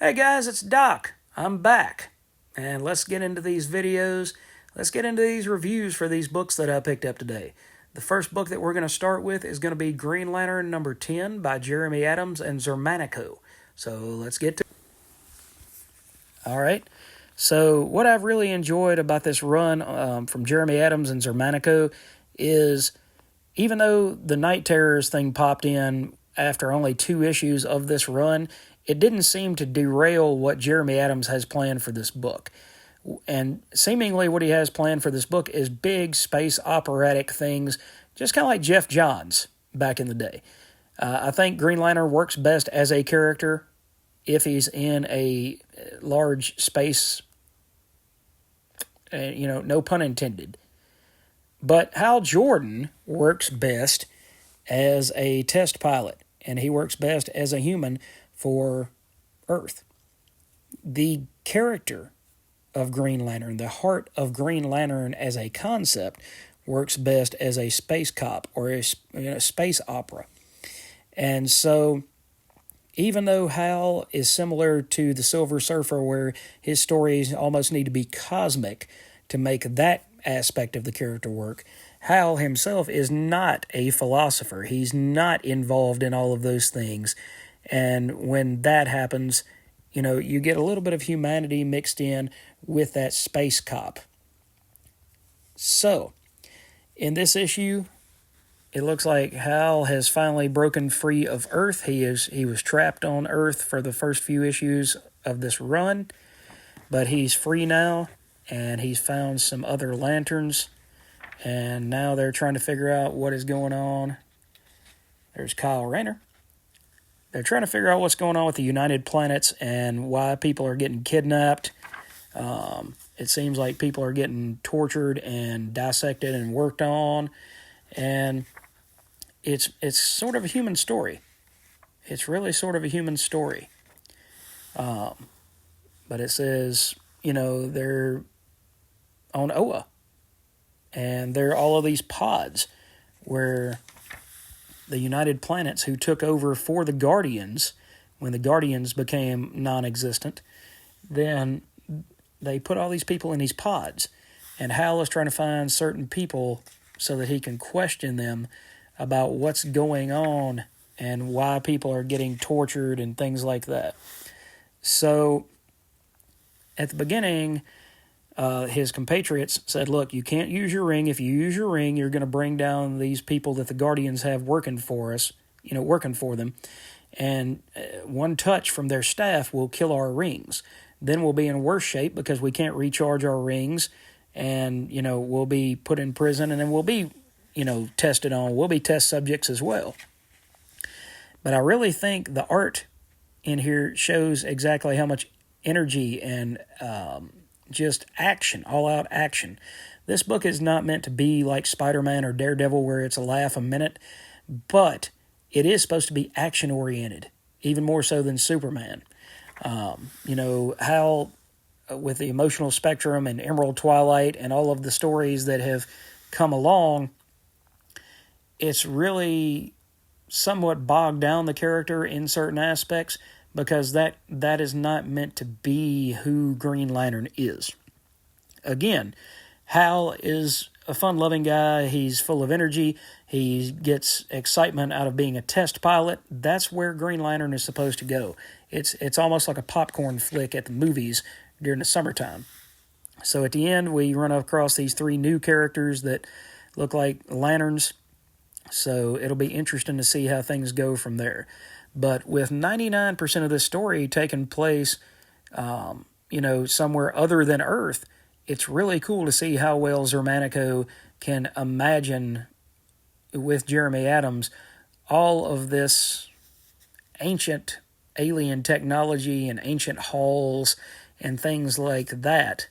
Hey guys, it's Doc. I'm back. And let's get into these videos. Let's get into these reviews for these books that I picked up today. The first book that we're going to start with is going to be Green Lantern number 10 by Jeremy Adams and Xermanico. So let's get to it. All right. So what I've really enjoyed about this run from Jeremy Adams and Xermanico is even though the Night Terrors thing popped in after only 2 issues of this run, it didn't seem to derail what Jeremy Adams has planned for this book. And seemingly what he has planned for this book is big space operatic things, just kind of like Jeff Johns back in the day. I think Green Lantern works best as a character if he's in a large space, no pun intended. But Hal Jordan works best as a test pilot, and he works best as a human for Earth. The character of Green Lantern, the heart of Green Lantern as a concept, works best as a space cop or a space opera. And so, even though Hal is similar to the Silver Surfer, where his stories almost need to be cosmic to make that aspect of the character work, Hal himself is not a philosopher. He's not involved in all of those things. And when that happens, you get a little bit of humanity mixed in with that space cop. So, in this issue, it looks like Hal has finally broken free of Earth. He was trapped on Earth for the first few issues of this run, but he's free now, and he's found some other lanterns, and now they're trying to figure out what is going on. There's Kyle Rayner. They're trying to figure out what's going on with the United Planets and why people are getting kidnapped. It seems like people are getting tortured and dissected and worked on, and it's sort of a human story. It's really sort of a human story. But it says, they're on Oa, and there are all of these pods where the United Planets, who took over for the Guardians when the Guardians became non-existent, then they put all these people in these pods, and Hal is trying to find certain people so that he can question them about what's going on and why people are getting tortured and things like that. So at the beginning, his compatriots said, look, you can't use your ring. If you use your ring, you're going to bring down these people that the Guardians have working for us, working for them. And one touch from their staff will kill our rings. Then we'll be in worse shape because we can't recharge our rings. And, we'll be put in prison, and then we'll be, tested on. We'll be test subjects as well. But I really think the art in here shows exactly how much energy and just action, all-out action. This book is not meant to be like Spider-Man or Daredevil where it's a laugh a minute, but it is supposed to be action-oriented, even more so than Superman. Hal, with the emotional spectrum and Emerald Twilight and all of the stories that have come along, it's really somewhat bogged down the character in certain aspects, because that is not meant to be who Green Lantern is. Again, Hal is a fun-loving guy. He's full of energy. He gets excitement out of being a test pilot. That's where Green Lantern is supposed to go. It's almost like a popcorn flick at the movies during the summertime. So at the end, we run across these 3 new characters that look like lanterns. So it'll be interesting to see how things go from there. But with 99% of this story taking place, somewhere other than Earth, it's really cool to see how well Xermanico can imagine, with Jeremy Adams, all of this ancient alien technology and ancient halls and things like that,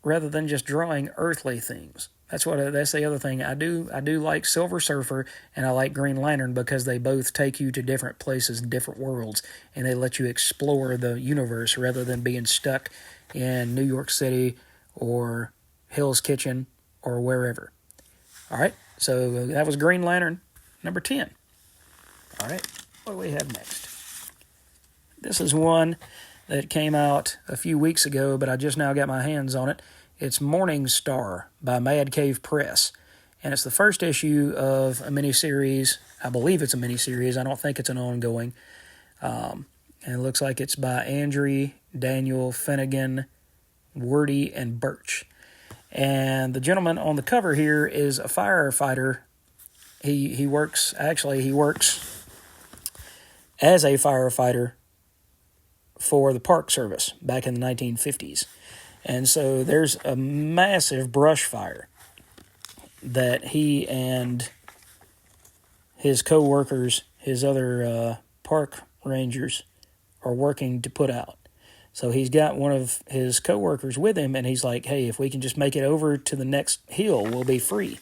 rather than just drawing earthly things. That's the other thing. I do like Silver Surfer, and I like Green Lantern because they both take you to different places and different worlds, and they let you explore the universe rather than being stuck in New York City or Hell's Kitchen or wherever. All right, so that was Green Lantern number 10. All right, what do we have next? This is one that came out a few weeks ago, but I just now got my hands on it. It's Morning Star by Mad Cave Press. And it's the first issue of a miniseries. I believe it's a miniseries. I don't think it's an ongoing. And it looks like it's by Andrew, Daniel, Finnegan, Wordy, and Birch. And the gentleman on the cover here is a firefighter. He works as a firefighter for the Park Service back in the 1950s. And so there's a massive brush fire that he and his co-workers, his other park rangers, are working to put out. So he's got one of his co-workers with him, and he's like, hey, if we can just make it over to the next hill, we'll be free.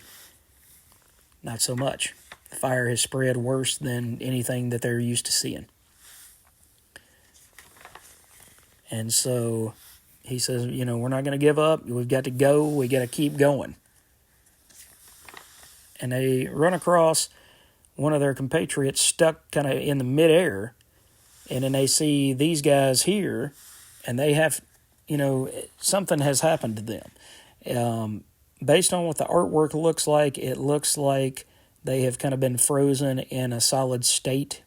Not so much. The fire has spread worse than anything that they're used to seeing. And so he says, we're not going to give up. We've got to go. We got to keep going. And they run across one of their compatriots stuck kind of in the midair, and then they see these guys here, and they have, something has happened to them. Based on what the artwork looks like, it looks like they have kind of been frozen in a solid state.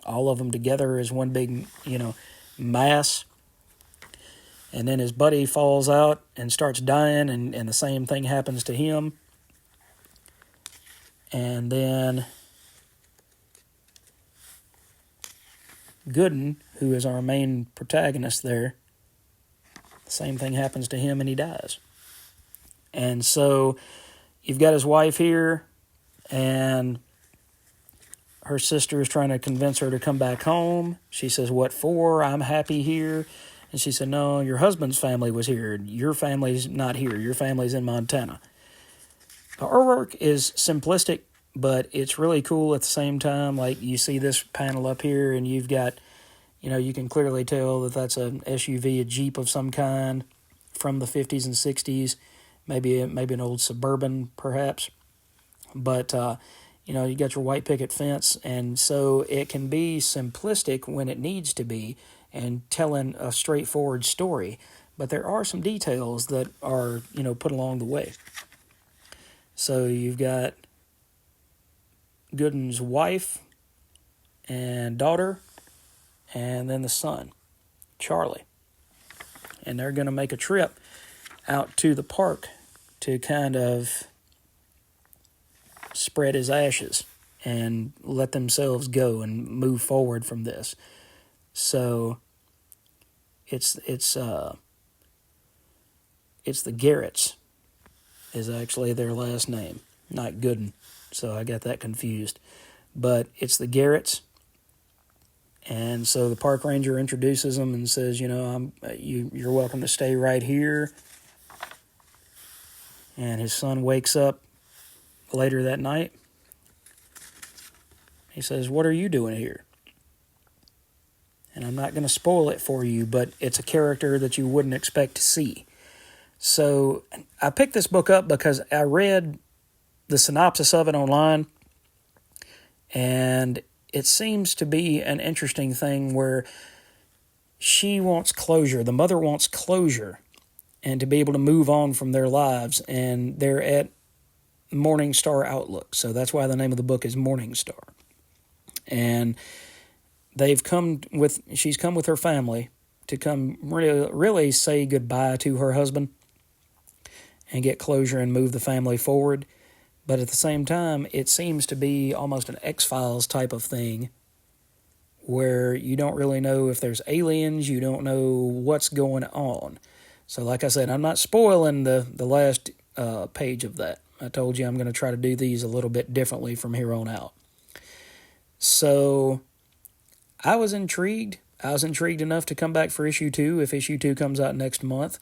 All of them together as one big, mass. And then his buddy falls out and starts dying, and the same thing happens to him. And then Gooden, who is our main protagonist there, the same thing happens to him and he dies. And so you've got his wife here, and her sister is trying to convince her to come back home. She says, what for? I'm happy here. And she said, no, your husband's family was here. Your family's not here. Your family's in Montana. The artwork is simplistic, but it's really cool at the same time. Like, you see this panel up here, and you've got, you can clearly tell that that's an SUV, a Jeep of some kind from the 50s and 60s, maybe an old Suburban, perhaps. But, you got your white picket fence, and so it can be simplistic when it needs to be and telling a straightforward story. But there are some details that are, put along the way. So you've got Gooden's wife and daughter, and then the son, Charlie. And they're going to make a trip out to the park to kind of spread his ashes and let themselves go and move forward from this. So it's the Garretts is actually their last name, not Gooden. So I got that confused. But it's the Garretts. And so the park ranger introduces them and says, you're welcome to stay right here. And his son wakes up later that night. He says, what are you doing here? And I'm not going to spoil it for you, but it's a character that you wouldn't expect to see. So I picked this book up because I read the synopsis of it online, and it seems to be an interesting thing where she wants closure. The mother wants closure and to be able to move on from their lives, and they're at Morning Star Outlook. So that's why the name of the book is Morning Star. And she's come with her family to come really say goodbye to her husband and get closure and move the family forward. But at the same time, it seems to be almost an X-Files type of thing where you don't really know if there's aliens, you don't know what's going on. So like I said, I'm not spoiling the last page of that. I told you I'm going to try to do these a little bit differently from here on out. So I was intrigued. I was intrigued enough to come back for issue 2. If issue 2 comes out next month,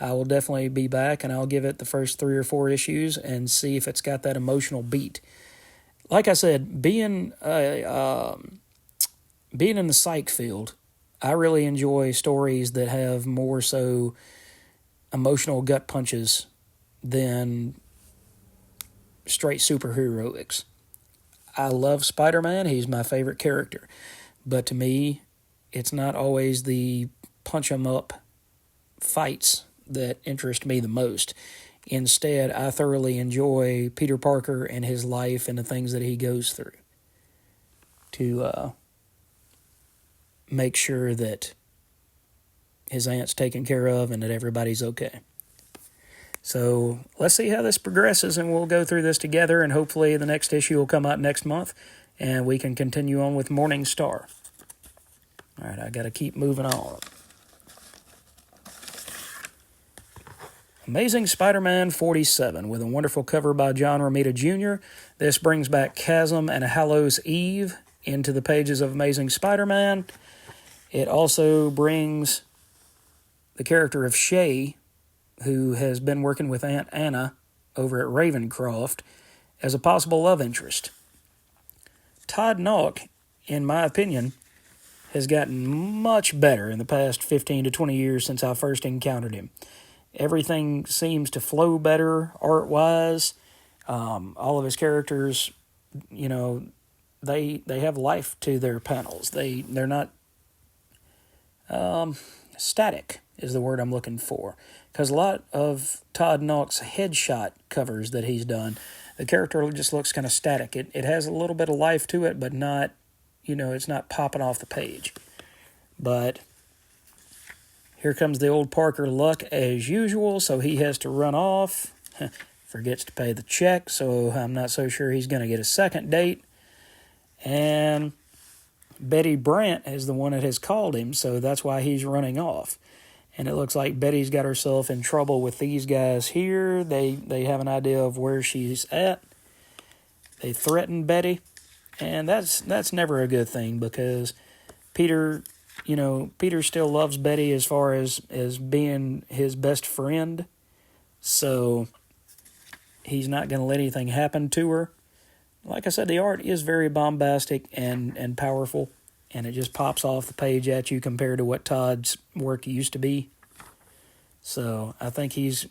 I will definitely be back, and I'll give it the first 3 or 4 issues and see if it's got that emotional beat. Like I said, being in the psych field, I really enjoy stories that have more so emotional gut punches than straight superheroics. I love Spider-Man. He's my favorite character. But to me, it's not always the punch 'em up fights that interest me the most. Instead, I thoroughly enjoy Peter Parker and his life and the things that he goes through to make sure that his aunt's taken care of and that everybody's okay. So let's see how this progresses, and we'll go through this together, and hopefully the next issue will come out next month, and we can continue on with Morning Star. All right, I got to keep moving on. Amazing Spider-Man 47, with a wonderful cover by John Romita Jr. This brings back Chasm and Hallows Eve into the pages of Amazing Spider-Man. It also brings the character of Shay, who has been working with Aunt Anna over at Ravencroft, as a possible love interest. Todd Nauck, in my opinion, has gotten much better in the past 15 to 20 years since I first encountered him. Everything seems to flow better art-wise. All of his characters, you know, they have life to their panels. They're not static is the word I'm looking for. Because a lot of Todd Nauck's headshot covers that he's done, the character just looks kind of static. It has a little bit of life to it, but not, you know, it's not popping off the page. But here comes the old Parker luck as usual, so he has to run off. Forgets to pay the check, so I'm not so sure he's going to get a second date. And Betty Brant is the one that has called him, so that's why he's running off. And it looks like Betty's got herself in trouble with these guys here. They have an idea of where she's at. They threaten Betty, and that's never a good thing, because Peter still loves Betty as far as being his best friend. So he's not going to let anything happen to her. Like I said, the art is very bombastic and powerful, and it just pops off the page at you compared to what Todd's work used to be. So I think he's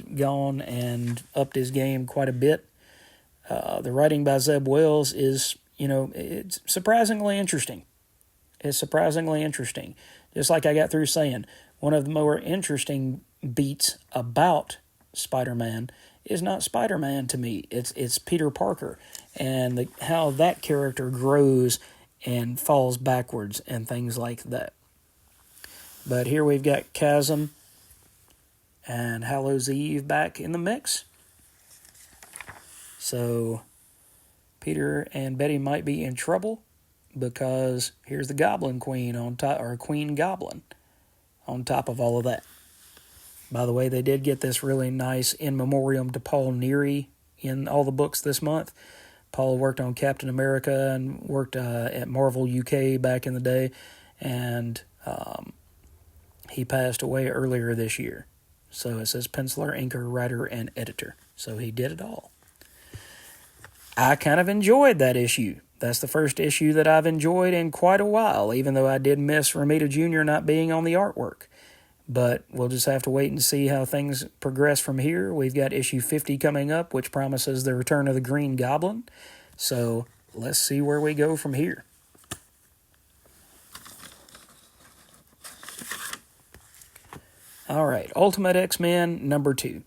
gone and upped his game quite a bit. The writing by Zeb Wells is, it's surprisingly interesting. It's surprisingly interesting. Just like I got through saying, one of the more interesting beats about Spider-Man is not Spider-Man to me. It's Peter Parker, and how that character grows and falls backwards and things like that. But here we've got Chasm and Hallows Eve back in the mix. So Peter and Betty might be in trouble, because here's the Goblin Queen on top, or Queen Goblin on top of all of that. By the way, they did get this really nice in memoriam to Paul Neary in all the books this month. Paul worked on Captain America and worked at Marvel UK back in the day, and he passed away earlier this year. So it says penciler, inker, writer, and editor. So he did it all. I kind of enjoyed that issue. That's the first issue that I've enjoyed in quite a while, even though I did miss Romita Jr. not being on the artwork. But we'll just have to wait and see how things progress from here. We've got issue 50 coming up, which promises the return of the Green Goblin. So let's see where we go from here. All right, Ultimate X-Men number 2.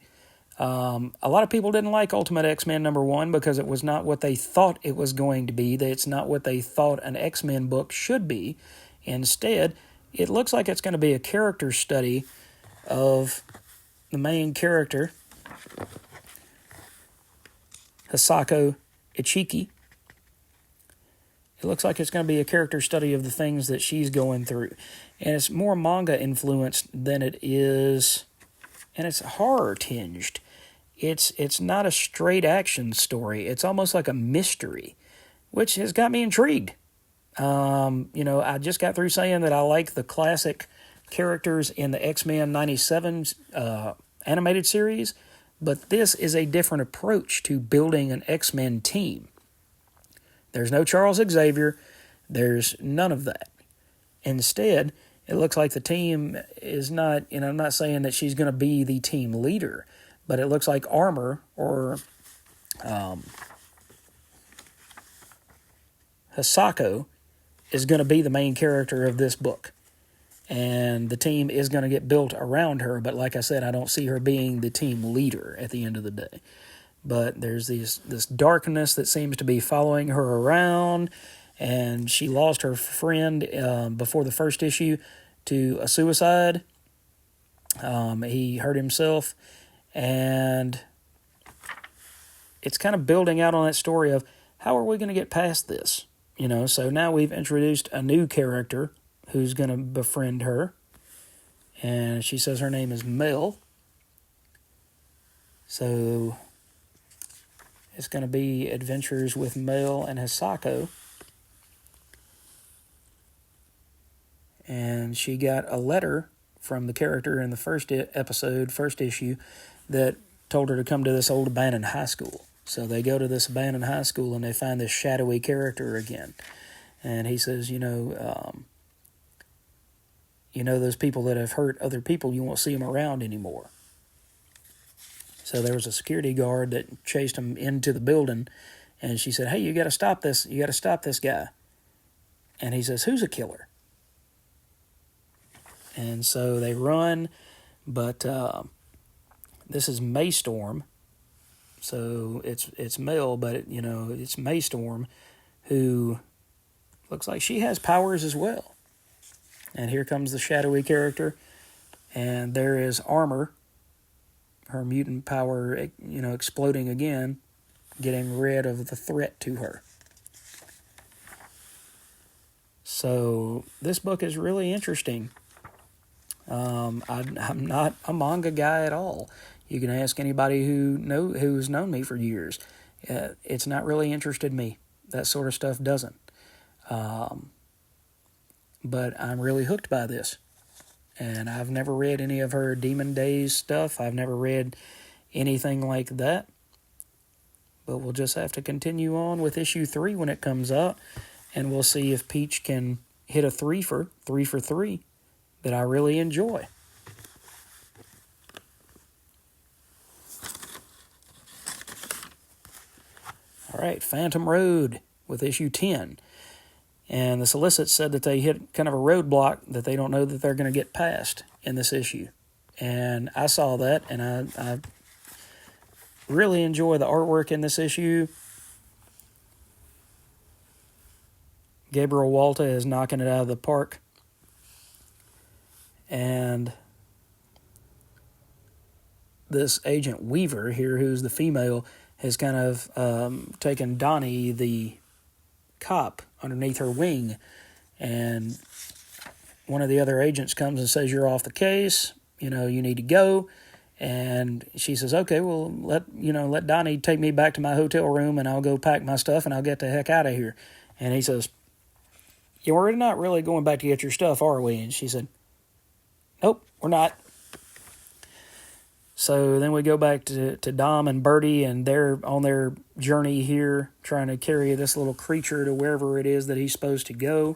A lot of people didn't like Ultimate X-Men number 1 because it was not what they thought it was going to be. It's not what they thought an X-Men book should be. Instead, it looks like it's going to be a character study of the main character, Hisako Ichiki. It looks like it's going to be a character study of the things that she's going through. And it's more manga influenced than it is, and it's horror tinged. It's not a straight action story. It's almost like a mystery, which has got me intrigued. I just got through saying that I like the classic characters in the X-Men 97 animated series, but this is a different approach to building an X-Men team. There's no Charles Xavier. There's none of that. Instead, it looks like the team is not, I'm not saying that she's going to be the team leader, but it looks like Armor or Hisako is going to be the main character of this book. And the team is going to get built around her. But like I said, I don't see her being the team leader at the end of the day. But there's this darkness that seems to be following her around. And she lost her friend before the first issue to a suicide. He hurt himself. And it's kind of building out on that story of how are we going to get past this? So now we've introduced a new character who's going to befriend her. And she says her name is Mel. So it's going to be adventures with Mel and Hisako. And she got a letter from the character in the first issue, that told her to come to this old abandoned high school. So they go to this abandoned high school and they find this shadowy character again. And he says, those people that have hurt other people, you won't see them around anymore. So there was a security guard that chased him into the building, and she said, hey, you got to stop this. You got to stop this guy. And he says, who's a killer? And so they run, but this is Maystorm. So it's Mel, but it's Maystorm, who looks like she has powers as well. And here comes the shadowy character, and there is Armor, her mutant power, exploding again, getting rid of the threat to her. So this book is really interesting. I'm not a manga guy at all. You can ask anybody who's known me for years. It's not really interested me. That sort of stuff doesn't. But I'm really hooked by this. And I've never read any of her Demon Days stuff. I've never read anything like that. But we'll just have to continue on with issue 3 when it comes out. And we'll see if Peach can hit a 3 for 3 that I really enjoy. All right, Phantom Road with issue 10. And the solicit said that they hit kind of a roadblock that they don't know that they're going to get past in this issue. And I saw that, and I really enjoy the artwork in this issue. Gabriel Walta is knocking it out of the park. And this Agent Weaver here, who's the female, has kind of taken Donnie, the cop, underneath her wing. And one of the other agents comes and says, you're off the case, you need to go. And she says, okay, well, let Donnie take me back to my hotel room, and I'll go pack my stuff, and I'll get the heck out of here. And he says, yeah, we're not really going back to get your stuff, are we? And she said, nope, we're not. So then we go back to Dom and Bertie, and they're on their journey here, trying to carry this little creature to wherever it is that he's supposed to go.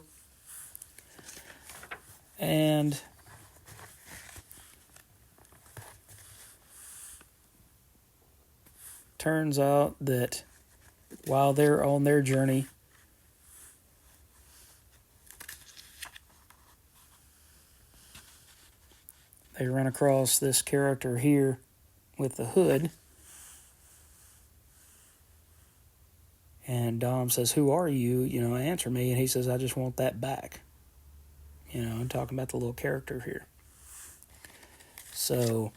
And turns out that while they're on their journey, they run across this character here with the hood. And Dom says, who are you? Answer me. And he says, I just want that back. I'm talking about the little character here. So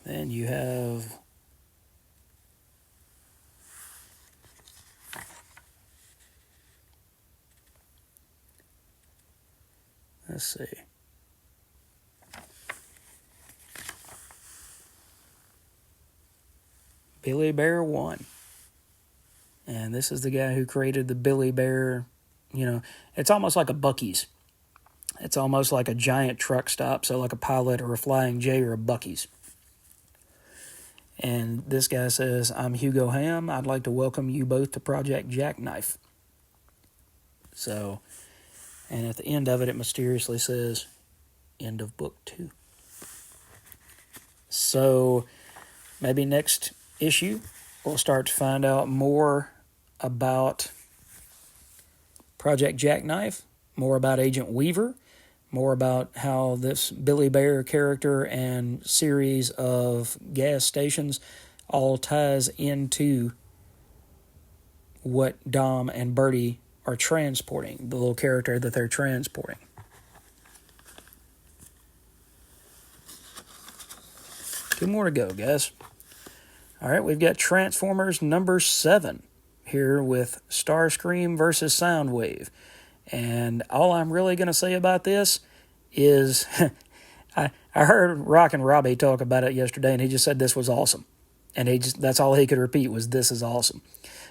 then you have let's see. Billy Bear 1. And this is the guy who created the Billy Bear. It's almost like a Buc-ee's. It's almost like a giant truck stop, so like a Pilot or a Flying J or a Buc-ee's. And this guy says, I'm Hugo Ham. I'd like to welcome you both to Project Jackknife. So, and at the end of it, it mysteriously says, end of book 2. So, maybe next issue, we'll start to find out more about Project Jackknife, more about Agent Weaver, more about how this Billy Bear character and series of gas stations all ties into what Dom and Birdie are transporting, the little character that they're transporting. Two more to go, guys. All right, we've got Transformers number 7 here with Starscream versus Soundwave. And all I'm really going to say about this is I heard Rockin' Robbie talk about it yesterday, and he just said this was awesome. And that's all he could repeat was, this is awesome.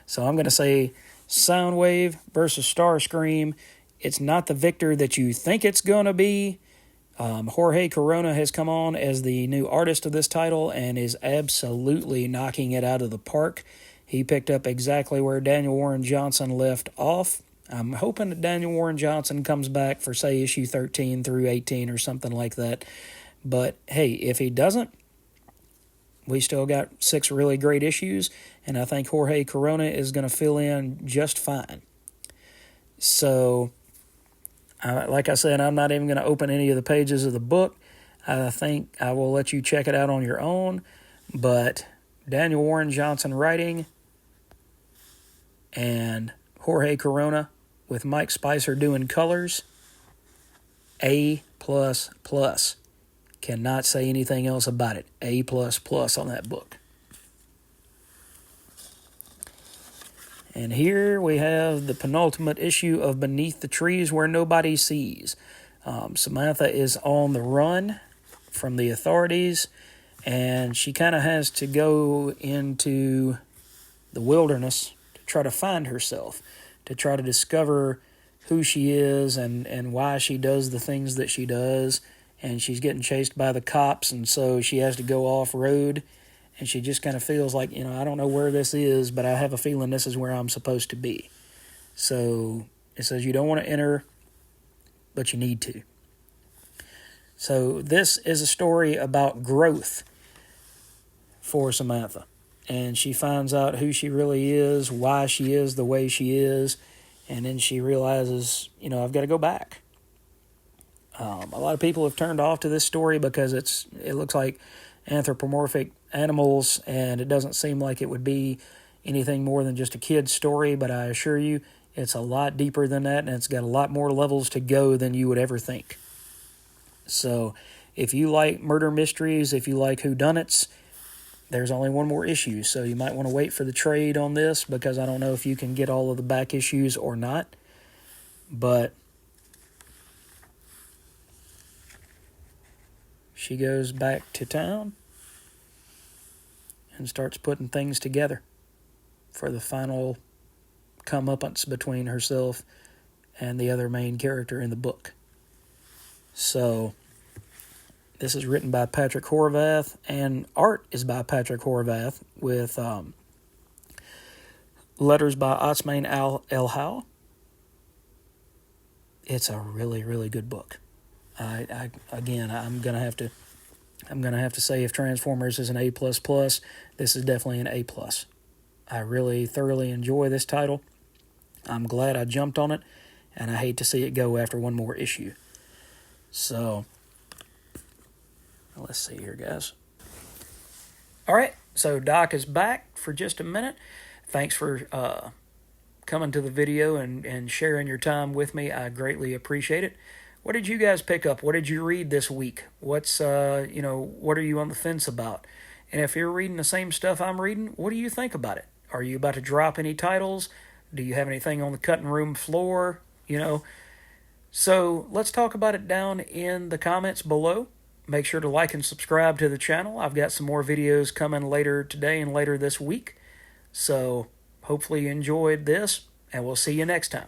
So I'm going to say Soundwave versus Starscream. It's not the victor that you think it's going to be. Jorge Corona has come on as the new artist of this title and is absolutely knocking it out of the park. He picked up exactly where Daniel Warren Johnson left off. I'm hoping that Daniel Warren Johnson comes back for, say, issue 13 through 18 or something like that. But, hey, if he doesn't, we still got 6 really great issues, and I think Jorge Corona is going to fill in just fine. So, like I said, I'm not even going to open any of the pages of the book. I think I will let you check it out on your own. But Daniel Warren Johnson writing and Jorge Corona with Mike Spicer doing colors, A++. Cannot say anything else about it. A++ on that book. And here we have the penultimate issue of Beneath the Trees Where Nobody Sees. Samantha is on the run from the authorities, and she kind of has to go into the wilderness to try to find herself, to try to discover who she is and why she does the things that she does. And she's getting chased by the cops, and so she has to go off-road. And she just kind of feels like, I don't know where this is, but I have a feeling this is where I'm supposed to be. So it says you don't want to enter, but you need to. So this is a story about growth for Samantha. And she finds out who she really is, why she is the way she is, and then she realizes, I've got to go back. A lot of people have turned off to this story because it looks like anthropomorphic animals, and it doesn't seem like it would be anything more than just a kid's story, but I assure you it's a lot deeper than that, and it's got a lot more levels to go than you would ever think. So if you like murder mysteries, if you like whodunits, there's only one more issue, so you might want to wait for the trade on this, because I don't know if you can get all of the back issues or not. But she goes back to town and starts putting things together for the final comeuppance between herself and the other main character in the book. So this is written by Patrick Horvath, and art is by Patrick Horvath, with letters by Otsmane Elhau. It's a really, really good book. I'm gonna have to say, if Transformers is an A++, this is definitely an A+. I really thoroughly enjoy this title. I'm glad I jumped on it, and I hate to see it go after one more issue. So let's see here, guys. All right, so Doc is back for just a minute. Thanks for coming to the video and sharing your time with me. I greatly appreciate it. What did you guys pick up? What did you read this week? What are you on the fence about? And if you're reading the same stuff I'm reading, what do you think about it? Are you about to drop any titles? Do you have anything on the cutting room floor? So let's talk about it down in the comments below. Make sure to like and subscribe to the channel. I've got some more videos coming later today and later this week. So hopefully you enjoyed this, and we'll see you next time.